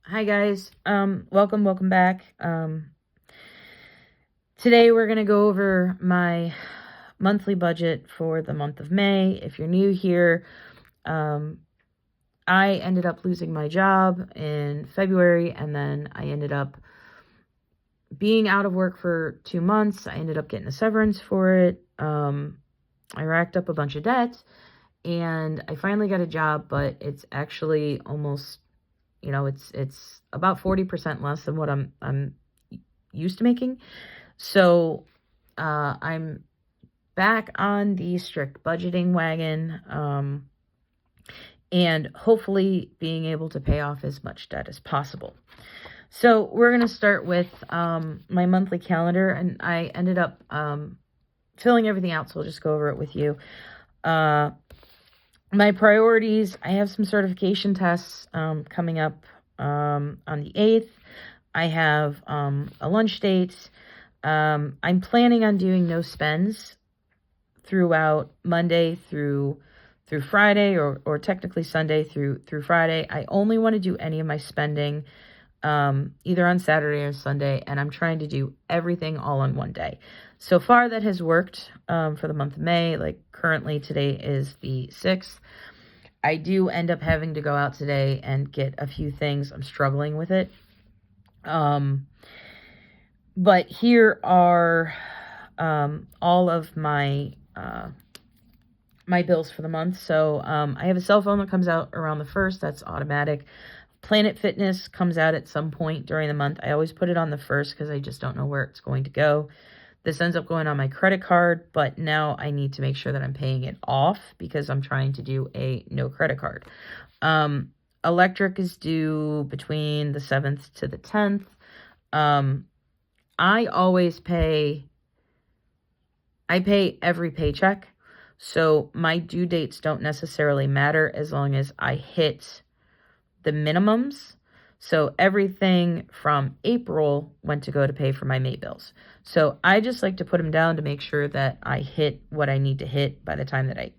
Hi guys. Welcome back. Today we're going to go over my monthly budget for the month of May. If you're new here, I ended up losing my job in February, and then I ended up being out of work for 2 months. I ended up getting a severance for it. I racked up a bunch of debt, and I finally got a job, but it's actually almost, it's about 40% less than what I'm used to making. So I'm back on the strict budgeting wagon, and hopefully being able to pay off as much debt as possible. So we're going to start with my monthly calendar, and I ended up filling everything out, so I'll just go over it with you. My priorities, I have some certification tests coming up on the 8th. I have a lunch date. I'm planning on doing no spends throughout Monday through Friday, or technically Sunday through Friday. I only want to do any of my spending either on Saturday or Sunday, and I'm trying to do everything all on one day. So far, that has worked for the month of May. Like currently, today is the 6th. I do end up having to go out today and get a few things. I'm struggling with it. But here are all of my my bills for the month. So I have a cell phone that comes out around the 1st. That's automatic. Planet Fitness comes out at some point during the month. I always put it on the 1st because I just don't know where it's going to go. This ends up going on my credit card, but now I need to make sure that I'm paying it off because I'm trying to do a no credit card. Electric is due between the 7th to the 10th. I always pay every paycheck, so my due dates don't necessarily matter as long as I hit the minimums. So everything from April went to go to pay for my May bills. So I just like to put them down to make sure that I hit what I need to hit by the time the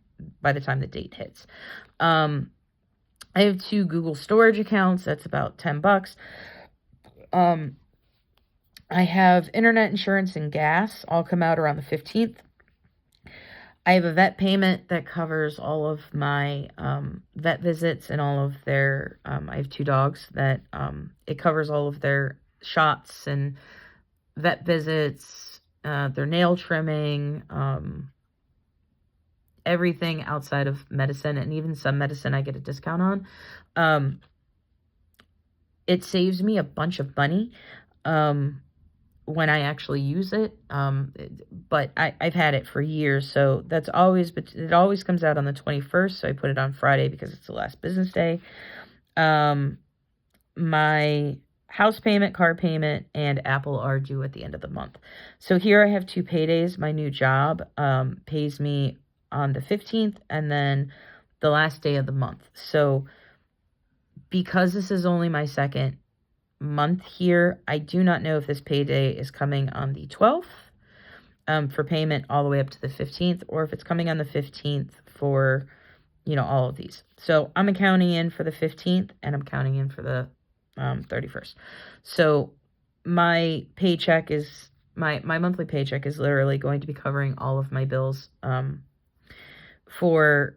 date hits. I have 2 Google storage accounts. That's about $10. I have internet, insurance, and gas all come out around the 15th. I have a vet payment that covers all of my vet visits and all of their, I have 2 dogs that it covers all of their shots and vet visits, their nail trimming, everything outside of medicine, and even some medicine I get a discount on. It saves me a bunch of money when I actually use it, but I've had it for years, so it always comes out on the 21st, so I put it on Friday because it's the last business day. My house payment, car payment, and Apple are due at the end of the month. So here I have 2 paydays. My new job pays me on the 15th and then the last day of the month. So because this is only my second month here, I do not know if this payday is coming on the 12th for payment all the way up to the 15th, or if it's coming on the 15th for, all of these. So I'm accounting in for the 15th and I'm counting in for the 31st. So my paycheck is, my monthly paycheck is literally going to be covering all of my bills for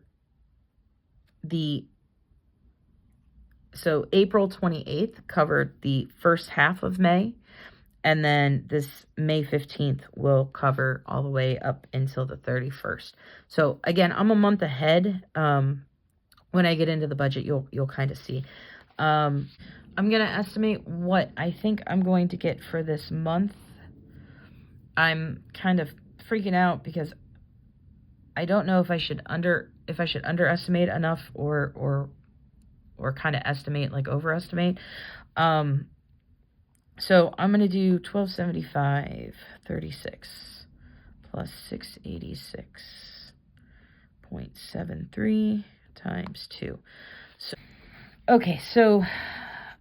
so April 28th covered the first half of May, and then this May 15th will cover all the way up until the 31st. So again, I'm a month ahead. When I get into the budget, you'll kind of see. I'm going to estimate what I think I'm going to get for this month. I'm kind of freaking out because I don't know if I should underestimate enough or kind of estimate, like overestimate. So I'm going to do 1275.36 plus 686.73 times 2. So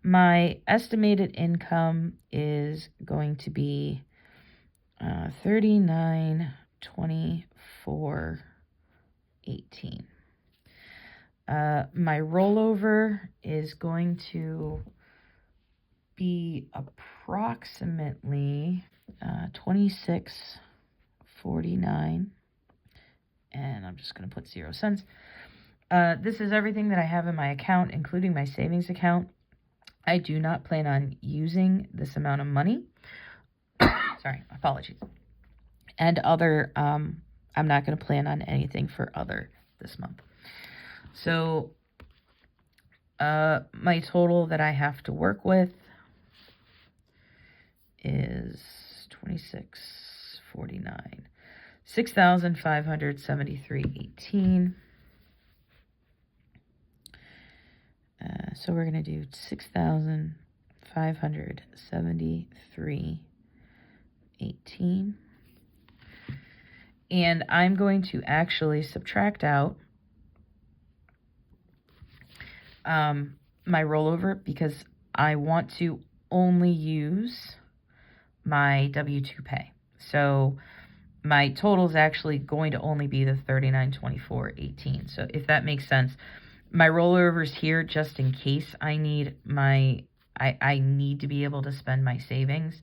my estimated income is going to be 3924.18. My rollover is going to be approximately $26.49, and I'm just going to put 0 cents. This is everything that I have in my account, including my savings account. I do not plan on using this amount of money. Sorry, apologies. And other, I'm not going to plan on anything for other this month. So, my total that I have to work with is $26.49, $6,573.18. So we're going to do $6,573.18. And I'm going to actually subtract out my rollover because I want to only use my W-2 pay. So my total is actually going to only be the $39.24.18. So if that makes sense, my rollovers here just in case I need I need to be able to spend my savings.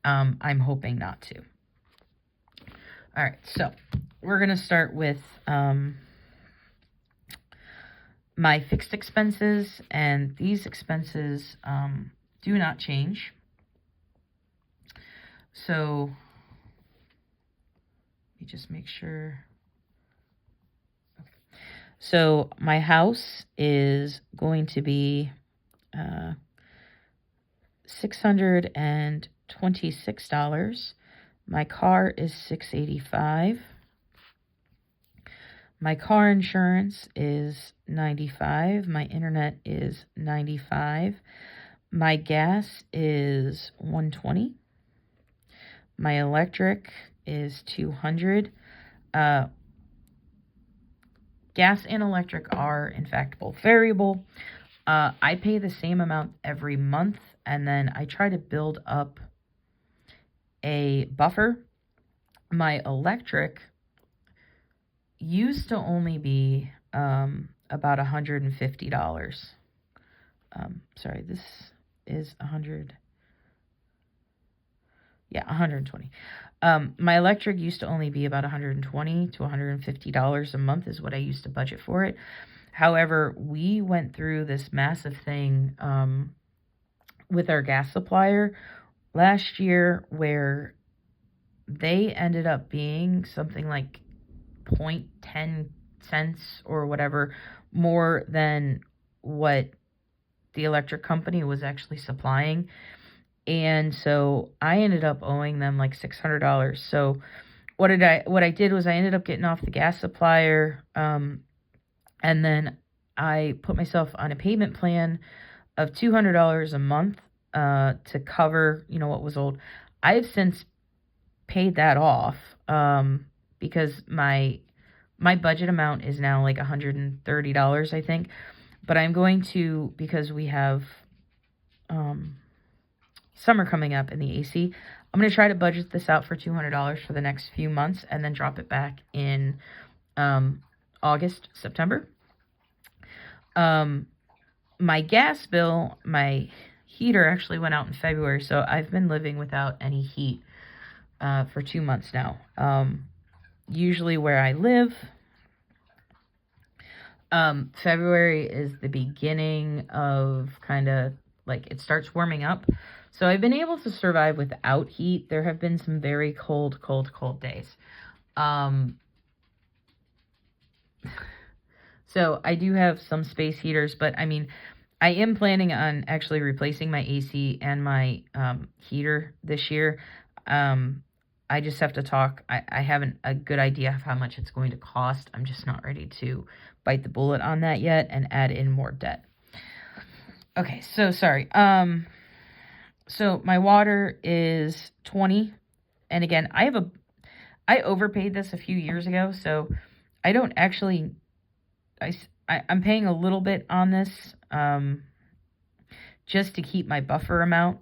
I'm hoping not to. All right, so we're going to start with my fixed expenses, and these expenses do not change. So let me just make sure. Okay. So my house is going to be $626. My car is $685. My car insurance is $95. My internet is $95. My gas is $120. My electric is $200. Gas and electric are, in fact, both variable. I pay the same amount every month, and then I try to build up a buffer. My electric used to only be about $150. Sorry, this is 100. Yeah, 120. My electric used to only be about $120 to $150 a month is what I used to budget for it. However, we went through this massive thing with our gas supplier last year where they ended up being something like 0.10 cents or whatever more than what the electric company was actually supplying. And so I ended up owing them like $600. So what I did was I ended up getting off the gas supplier, and then I put myself on a payment plan of $200 a month to cover, what was old. I've since paid that off because my budget amount is now like $130, I think. But I'm going to, because we have summer coming up in the AC, I'm going to try to budget this out for $200 for the next few months and then drop it back in August, September. My gas bill, my heater actually went out in February, so I've been living without any heat for 2 months now. Usually where I live, February is the beginning of kind of like it starts warming up. So I've been able to survive without heat. There have been some very cold days. So I do have some space heaters, but I mean, I am planning on actually replacing my AC and my heater this year. I just have to talk. I haven't a good idea of how much it's going to cost. I'm just not ready to bite the bullet on that yet and add in more debt. Okay, so sorry. So my water is $20. And again, I overpaid this a few years ago, so I don't actually, I'm paying a little bit on this just to keep my buffer amount.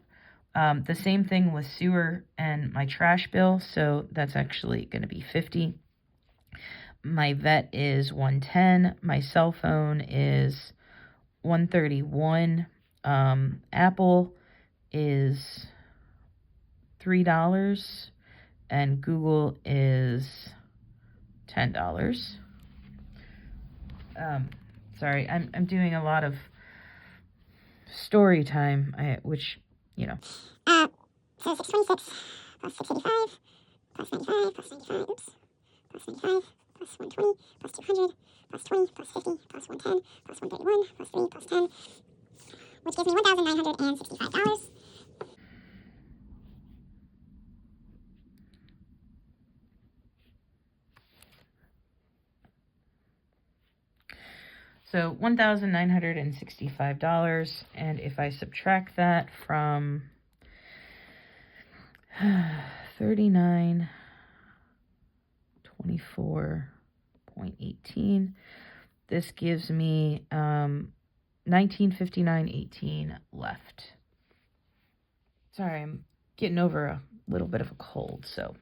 The same thing with sewer and my trash bill, so that's actually going to be $50. My vet is $110. My cell phone is $131. Apple is $3 and Google is $10. Sorry, I'm doing a lot of story time, which, you know. So 626 plus 685 plus 95 plus 95, oops, plus 95 plus 120 plus 200 plus 20 plus 50 plus 110 plus 131 plus 3 plus 10, which gives me $1,965. So $1,965, and if I subtract that from 3924.18, this gives me 1959.18 left. Sorry, I'm getting over a little bit of a cold, so.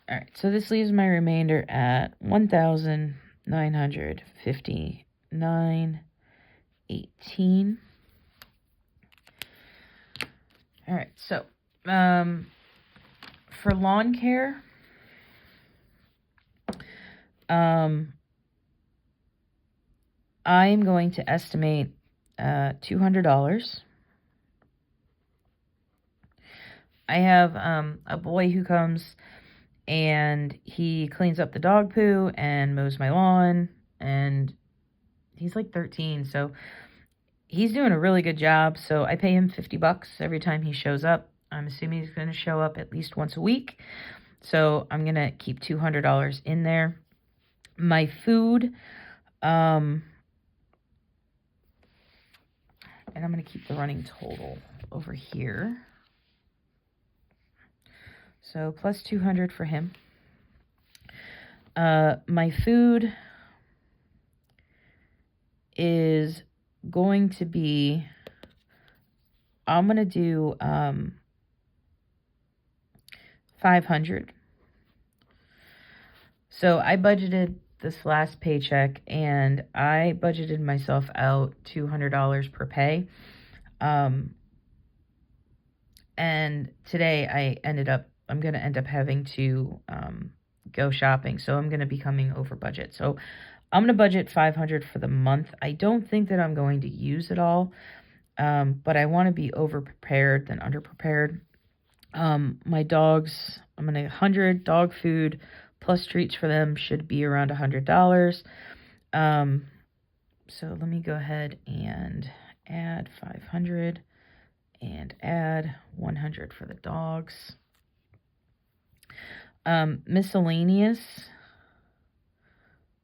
All right, so this leaves my remainder at 1,959.18. All right, so for lawn care, I'm going to estimate $200. I have a boy who comes and he cleans up the dog poo and mows my lawn, and he's like 13, so he's doing a really good job. So I pay him $50 every time he shows up. I'm assuming he's going to show up at least once a week, so I'm going to keep $200 in there. My food, and I'm going to keep the running total over here. So plus 200 for him. My food is going to be, I'm going to do 500. So I budgeted this last paycheck, and I budgeted myself out $200 per pay. And today I'm going to end up having to go shopping. So I'm going to be coming over budget. So I'm going to budget $500 for the month. I don't think that I'm going to use it all, but I want to be over-prepared than under-prepared. My dogs, I'm going to 100 dog food plus treats for them should be around $100. So let me go ahead and add 500 and add 100 for the dogs. Miscellaneous,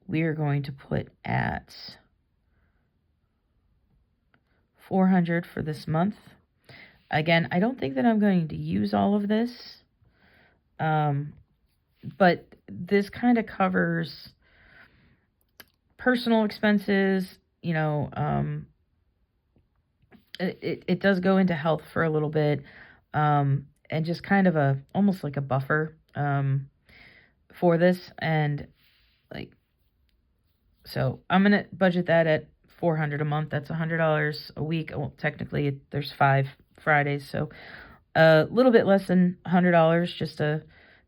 we are going to put at 400 for this month. Again, I don't think that I'm going to use all of this, but this kind of covers personal expenses, you know. It does go into health for a little bit, and just kind of almost like a buffer for this. And like, so I'm going to budget that at $400 a month. That's $100 a week. Well, technically there's 5 Fridays, so a little bit less than $100 just in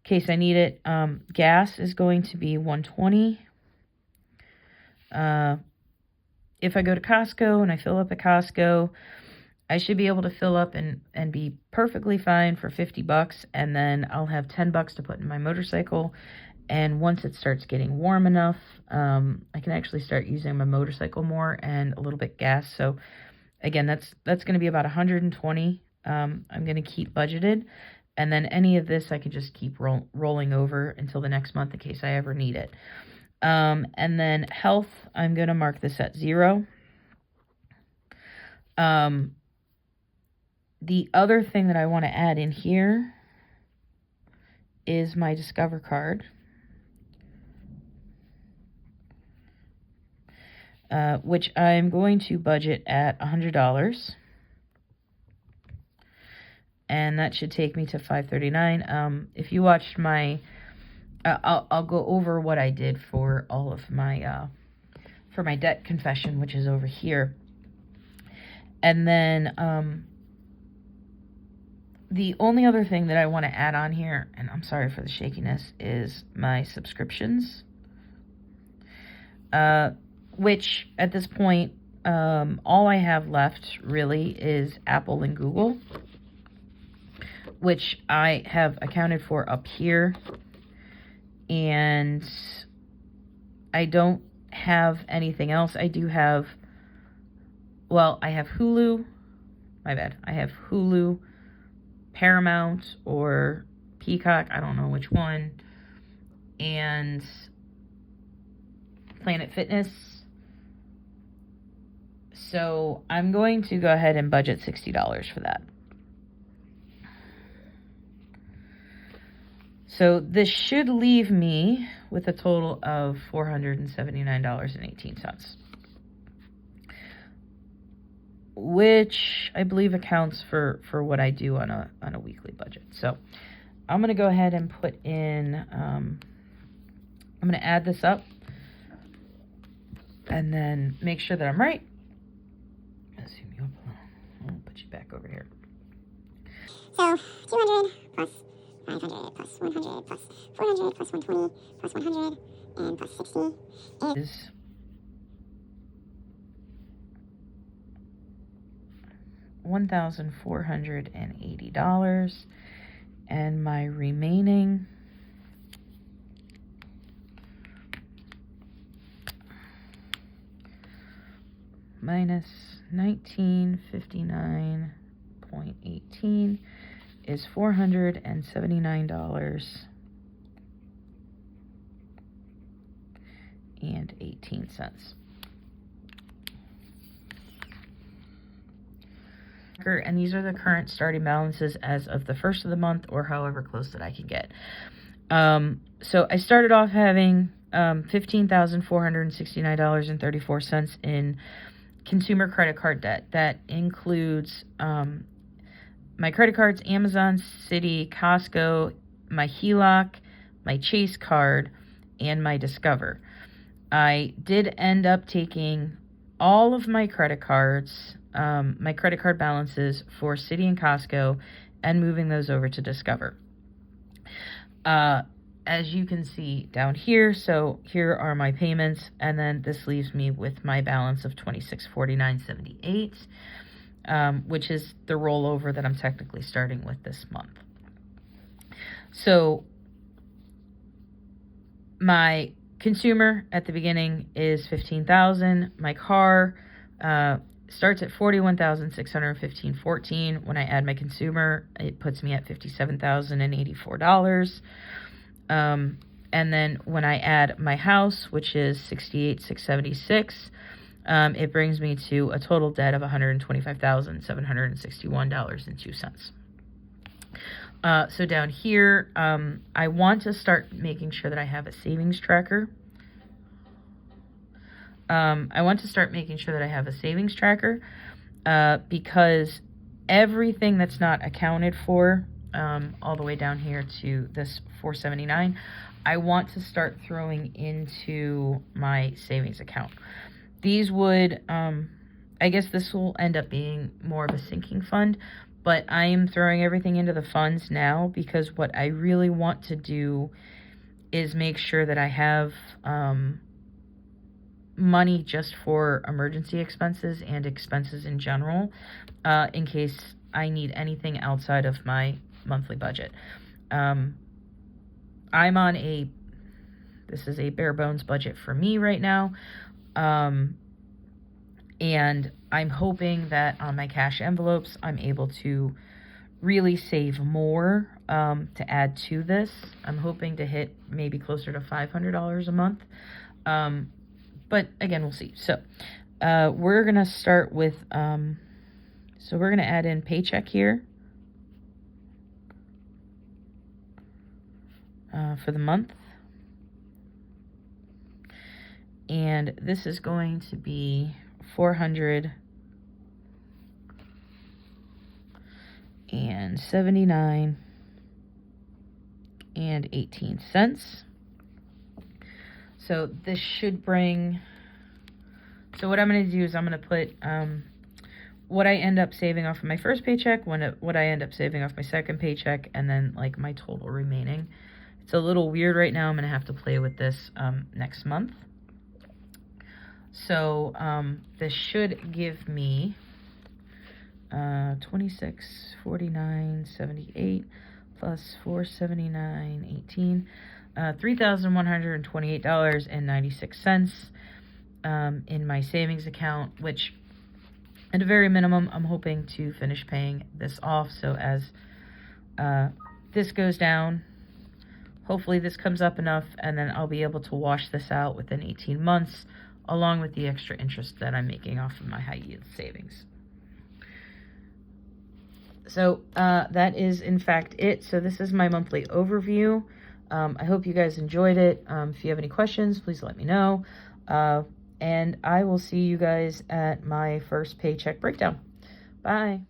case I need it. Gas is going to be $120. If I go to Costco and I fill up at Costco, I should be able to fill up and be perfectly fine for $50, and then I'll have $10 to put in my motorcycle. And once it starts getting warm enough, I can actually start using my motorcycle more and a little bit gas. So again, that's going to be about $120. I'm going to keep budgeted, and then any of this I can just keep rolling over until the next month in case I ever need it. And then health, I'm going to mark this at 0. The other thing that I want to add in here is my Discover card, which I'm going to budget at $100. And that should take me to $539. If you watched my, I'll go over what I did for all of my, for my debt confession, which is over here. And then The only other thing that I want to add on here, and I'm sorry for the shakiness, is my subscriptions, which at this point, all I have left really is Apple and Google, which I have accounted for up here, and I don't have anything else. I do have, well, I have Hulu, my bad, I have Hulu, Paramount, or Peacock, I don't know which one, and Planet Fitness. So I'm going to go ahead and budget $60 for that. So this should leave me with a total of $479.18, which I believe accounts for what I do on a weekly budget. So I'm going to go ahead and put in, I'm going to add this up and then make sure that I'm right. Let's zoom you up a little. I'll put you back over here. So 200 plus 500 plus 100 plus 400 plus 120 plus 100 and plus 60 is $1,480, and my remaining minus 1959.18 is $479.18. And these are the current starting balances as of the first of the month, or however close that I can get. So I started off having $15,469.34 in consumer credit card debt. That includes my credit cards, Amazon, Citi, Costco, my HELOC, my Chase card, and my Discover. I did end up taking all of my credit cards, my credit card balances for Citi and Costco, and moving those over to Discover. As you can see down here, so here are my payments, and then this leaves me with my balance of $2649.78, which is the rollover that I'm technically starting with this month. So my consumer at the beginning is $15,000. My car starts at $41,615.14. When I add my consumer, it puts me at $57,084. And then when I add my house, which is $68,676, it brings me to a total debt of $125,761.02. So down here, I want to start making sure that I have a savings tracker. Because everything that's not accounted for, all the way down here to this $479, I want to start throwing into my savings account. These would, I guess this will end up being more of a sinking fund, but I am throwing everything into the funds now because what I really want to do is make sure that I have money just for emergency expenses and expenses in general, in case I need anything outside of my monthly budget. I'm on this is a bare bones budget for me right now. And I'm hoping that on my cash envelopes, I'm able to really save more to add to this. I'm hoping to hit maybe closer to $500 a month. But again, we'll see. So we're going to start with, so we're going to add in paycheck here for the month. And this is going to be $479.18. So this should bring, so what I'm going to do is I'm going to put what I end up saving off of my first paycheck, what I end up saving off my second paycheck, and then like my total remaining. It's a little weird right now. I'm gonna have to play with this next month. So this should give me 26, 49, 78 plus 479, 18, $3,128.96 in my savings account, which at a very minimum, I'm hoping to finish paying this off. So as this goes down, hopefully this comes up enough, and then I'll be able to wash this out within 18 months, along with the extra interest that I'm making off of my high yield savings. So that is in fact it. So this is my monthly overview. I hope you guys enjoyed it. If you have any questions, please let me know. And I will see you guys at my first paycheck breakdown. Bye.